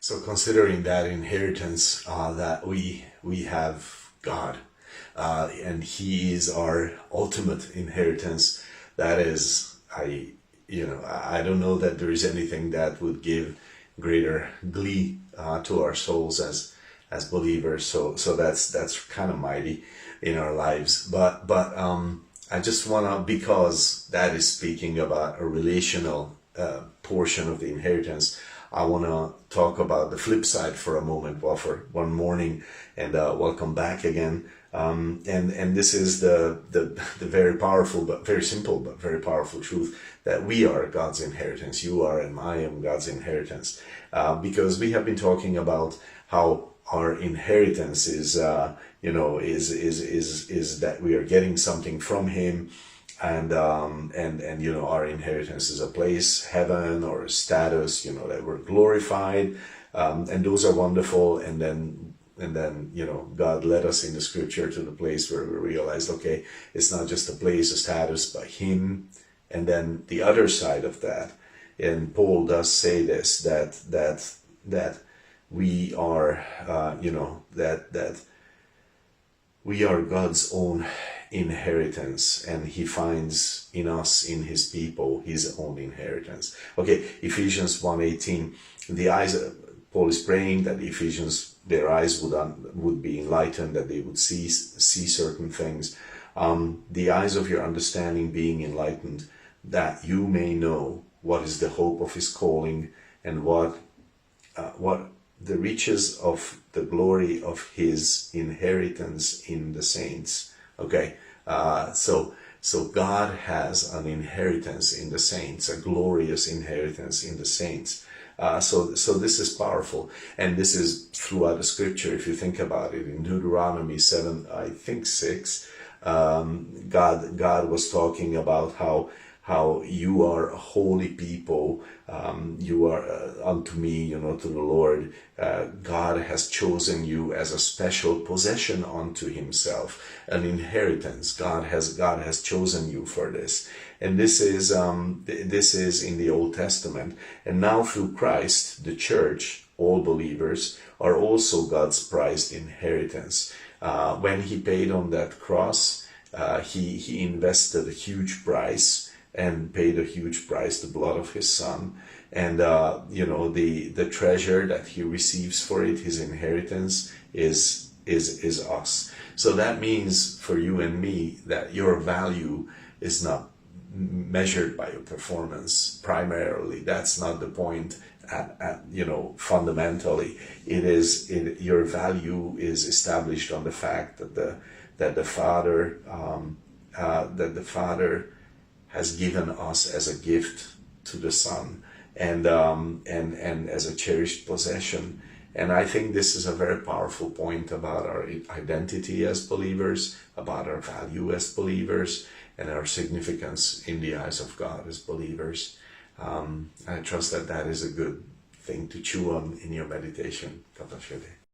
So considering that inheritance, that we have God, and He is our ultimate inheritance. That is, I don't know that there is anything that would give greater glee to our souls as believers. So that's kind of mighty in our lives. But I just wanna, because that is speaking about a relational portion of the inheritance, I want to talk about the flip side for a moment, well, for one morning, and welcome back again. And this is the very powerful, but very simple, but very powerful truth that we are God's inheritance. You are, and I am God's inheritance. Because we have been talking about how our inheritance is, is that we are getting something from Him. And our inheritance is a place, heaven, or a status, that we're glorified, and those are wonderful. And then God led us in the scripture to the place where we realized, okay, it's not just a place, a status, but Him. And then the other side of that, and Paul does say this, that we are, that we are God's own inheritance, and He finds in us, in His people, His own inheritance. Okay, Ephesians 1:18. The eyes, Paul is praying that Ephesians, their eyes would be enlightened, that they would see certain things. The eyes of your understanding being enlightened, that you may know what is the hope of His calling, and what the riches of the glory of His inheritance in the saints. Okay, so God has an inheritance in the saints, a glorious inheritance in the saints. So this is powerful, and this is throughout the scripture. If you think about it, in Deuteronomy 7, I think 6, God was talking about how you are a holy people, you are unto me, to the Lord. God has chosen you as a special possession unto Himself, an inheritance. God has chosen you for this, and this is in the Old Testament. And now through Christ, the church, all believers, are also God's prized inheritance. When He paid on that cross, He invested a huge price and paid a huge price, the blood of His Son. And the treasure that He receives for it, His inheritance, is us. So that means for you and me that your value is not measured by your performance primarily. That's not the point. Fundamentally, your value is established on the fact that the Father has given us as a gift to the Son, and as a cherished possession. And I think this is a very powerful point about our identity as believers, about our value as believers, and our significance in the eyes of God as believers. I trust that is a good thing to chew on in your meditation. God bless you.